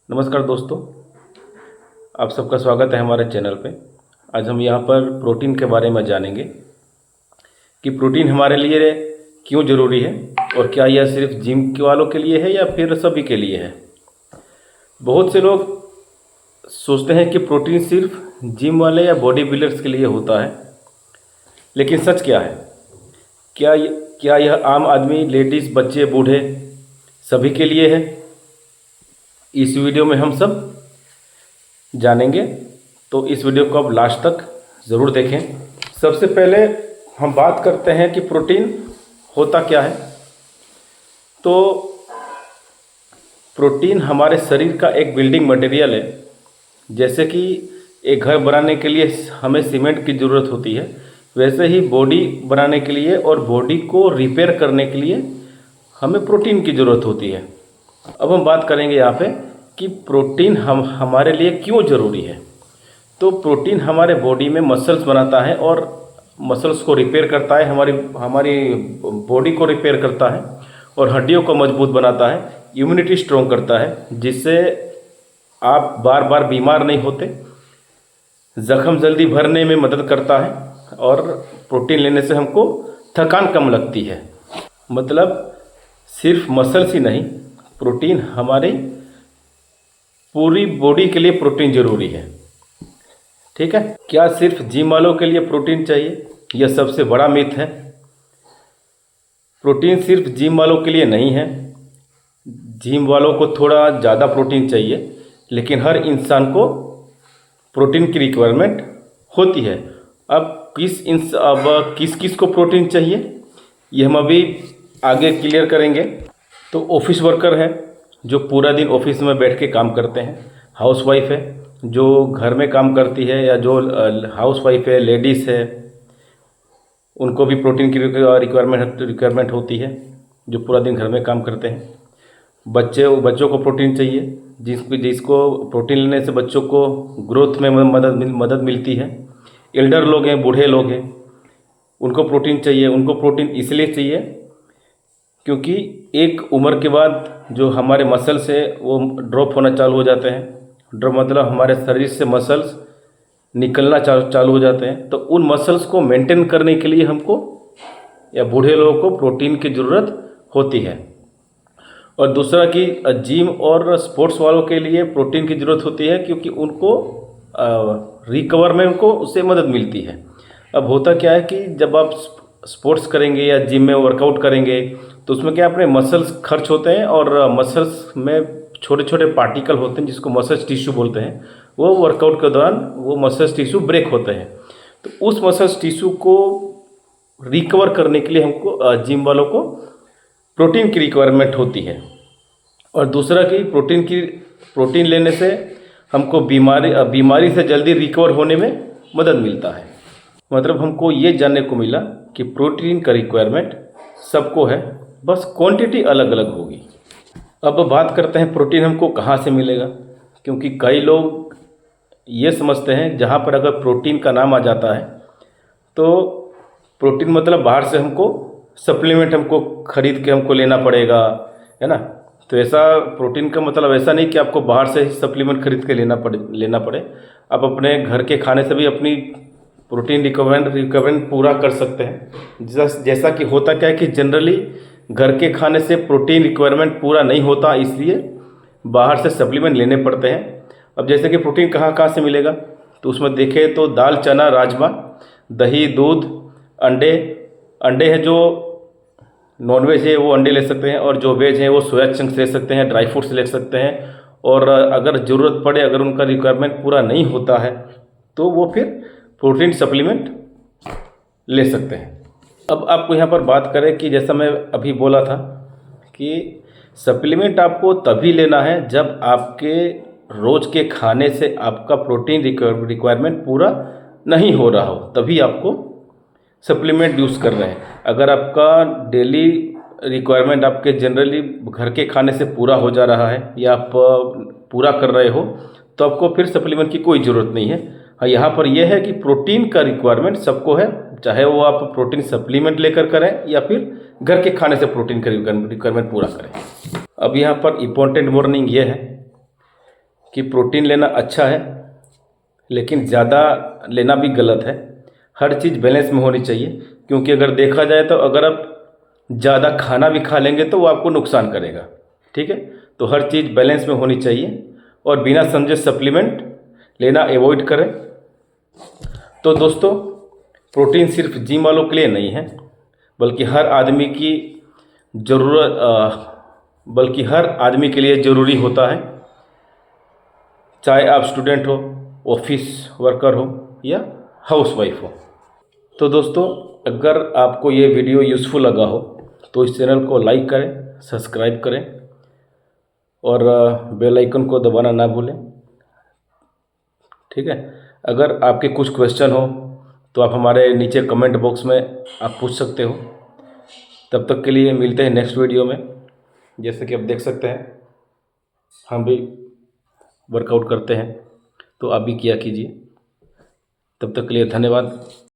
नमस्कार दोस्तों, आप सबका स्वागत है हमारे चैनल पे। आज हम यहाँ पर प्रोटीन के बारे में जानेंगे कि प्रोटीन हमारे लिए क्यों ज़रूरी है और क्या यह सिर्फ जिम के वालों के लिए है या फिर सभी के लिए है। बहुत से लोग सोचते हैं कि प्रोटीन सिर्फ जिम वाले या बॉडी बिल्डर्स के लिए होता है, लेकिन सच क्या है? क्या यह आम आदमी, लेडीज़, बच्चे, बूढ़े सभी के लिए है? इस वीडियो में हम सब जानेंगे, तो इस वीडियो को आप लास्ट तक ज़रूर देखें। सबसे पहले हम बात करते हैं कि प्रोटीन होता क्या है। तो प्रोटीन हमारे शरीर का एक बिल्डिंग मटेरियल है। जैसे कि एक घर बनाने के लिए हमें सीमेंट की ज़रूरत होती है, वैसे ही बॉडी बनाने के लिए और बॉडी को रिपेयर करने के लिए हमें प्रोटीन की ज़रूरत होती है। अब हम बात करेंगे यहाँ पे कि प्रोटीन हमारे लिए क्यों ज़रूरी है। तो प्रोटीन हमारे बॉडी में मसल्स बनाता है और मसल्स को रिपेयर करता है, हमारी बॉडी को रिपेयर करता है और हड्डियों को मजबूत बनाता है, इम्यूनिटी स्ट्रॉन्ग करता है, जिससे आप बार बार बीमार नहीं होते, ज़ख्म जल्दी भरने में मदद करता है और प्रोटीन लेने से हमको थकान कम लगती है। मतलब सिर्फ मसल्स ही नहीं, प्रोटीन हमारी पूरी बॉडी के लिए प्रोटीन ज़रूरी है। ठीक है, क्या सिर्फ जिम वालों के लिए प्रोटीन चाहिए? यह सबसे बड़ा मिथ है। प्रोटीन सिर्फ जिम वालों के लिए नहीं है। जिम वालों को थोड़ा ज़्यादा प्रोटीन चाहिए, लेकिन हर इंसान को प्रोटीन की रिक्वायरमेंट होती है। अब किस किस को प्रोटीन चाहिए, ये हम अभी आगे क्लियर करेंगे। तो ऑफिस वर्कर है जो पूरा दिन ऑफिस में बैठ के काम करते हैं, हाउसवाइफ है जो घर में काम करती है, या जो हाउसवाइफ है, लेडीज़ है, उनको भी प्रोटीन की रिक्वायरमेंट होती है, जो पूरा दिन घर में काम करते हैं। बच्चों को प्रोटीन चाहिए, जिसको प्रोटीन लेने से बच्चों को ग्रोथ में मदद मिलती है। एल्डर लोग हैं, बूढ़े लोग हैं, उनको प्रोटीन चाहिए। उनको प्रोटीन इसलिए चाहिए क्योंकि एक उम्र के बाद जो हमारे मसल्स है वो ड्रॉप होना चालू हो जाते हैं। ड्रॉप मतलब हमारे शरीर से मसल्स निकलना चालू हो जाते हैं। तो उन मसल्स को मेंटेन करने के लिए हमको या बूढ़े लोगों को प्रोटीन की ज़रूरत होती है। और दूसरा कि जिम और स्पोर्ट्स वालों के लिए प्रोटीन की ज़रूरत होती है, क्योंकि उनको रिकवर में उनको उससे मदद मिलती है। अब होता क्या है कि जब आप स्पोर्ट्स करेंगे या जिम में वर्कआउट करेंगे तो उसमें क्या अपने मसल्स खर्च होते हैं, और मसल्स में छोटे छोटे पार्टिकल होते हैं जिसको मसल्स टिश्यू बोलते हैं। वो वर्कआउट के दौरान वो मसल्स टिश्यू ब्रेक होते हैं। तो उस मसल्स टिश्यू को रिकवर करने के लिए हमको जिम वालों को प्रोटीन की रिक्वायरमेंट होती है। और दूसरा कि प्रोटीन लेने से हमको बीमारी से जल्दी रिकवर होने में मदद मिलता है। मतलब हमको ये जानने को मिला कि प्रोटीन का रिक्वायरमेंट सबको है, बस क्वांटिटी अलग अलग होगी। अब बात करते हैं प्रोटीन हमको कहाँ से मिलेगा, क्योंकि कई लोग ये समझते हैं जहाँ पर अगर प्रोटीन का नाम आ जाता है तो प्रोटीन मतलब बाहर से हमको सप्लीमेंट हमको खरीद के हमको लेना पड़ेगा, है ना। तो ऐसा प्रोटीन का मतलब ऐसा नहीं कि आपको बाहर से ही सप्लीमेंट खरीद के लेना पड़े। आप अपने घर के खाने से भी अपनी प्रोटीन रिक्वायरमेंट पूरा कर सकते हैं। जैसा कि होता क्या है कि जनरली घर के खाने से प्रोटीन रिक्वायरमेंट पूरा नहीं होता, इसलिए बाहर से सप्लीमेंट लेने पड़ते हैं। अब जैसे कि प्रोटीन कहाँ कहाँ से मिलेगा, तो उसमें देखें तो दाल, चना, राजमा, दही, दूध, अंडे है, जो नॉनवेज है वो अंडे ले सकते हैं, और जो वेज है वो सोया चंक्स ले सकते हैं, ड्राई फ्रूट्स ले सकते हैं। और अगर ज़रूरत पड़े, अगर उनका रिक्वायरमेंट पूरा नहीं होता है तो वो फिर प्रोटीन सप्लीमेंट ले सकते हैं। अब आपको यहाँ पर बात करें कि जैसा मैं अभी बोला था कि सप्लीमेंट आपको तभी लेना है जब आपके रोज़ के खाने से आपका प्रोटीन रिक्वायरमेंट पूरा नहीं हो रहा हो, तभी आपको सप्लीमेंट यूज़ कर रहे हैं। अगर आपका डेली रिक्वायरमेंट आपके जनरली घर के खाने से पूरा हो जा रहा है या आप पूरा कर रहे हो, तो आपको फिर सप्लीमेंट की कोई ज़रूरत नहीं है। हाँ, यहाँ पर यह है कि प्रोटीन का रिक्वायरमेंट सबको है, चाहे वो आप प्रोटीन सप्लीमेंट लेकर करें या फिर घर के खाने से प्रोटीन का रिक्वायरमेंट पूरा करें। अब यहाँ पर इम्पोर्टेंट वार्निंग ये है कि प्रोटीन लेना अच्छा है, लेकिन ज़्यादा लेना भी गलत है। हर चीज़ बैलेंस में होनी चाहिए, क्योंकि अगर देखा जाए तो अगर आप ज़्यादा खाना भी खा लेंगे तो वो आपको नुकसान करेगा। ठीक है, तो हर चीज़ बैलेंस में होनी चाहिए और बिना समझे सप्लीमेंट लेना अवॉइड करें। तो दोस्तों, प्रोटीन सिर्फ जिम वालों के लिए नहीं है, बल्कि हर आदमी की बल्कि हर आदमी के लिए ज़रूरी होता है, चाहे आप स्टूडेंट हो, ऑफिस वर्कर हो या हाउसवाइफ हो। तो दोस्तों, अगर आपको ये वीडियो यूज़फुल लगा हो तो इस चैनल को लाइक करें, सब्सक्राइब करें और बेल आइकन को दबाना ना भूलें। ठीक है, अगर आपके कुछ क्वेश्चन हो तो आप हमारे नीचे कमेंट बॉक्स में आप पूछ सकते हो। तब तक के लिए मिलते हैं नेक्स्ट वीडियो में। जैसे कि आप देख सकते हैं, हम भी वर्कआउट करते हैं, तो आप भी किया कीजिए। तब तक के लिए धन्यवाद।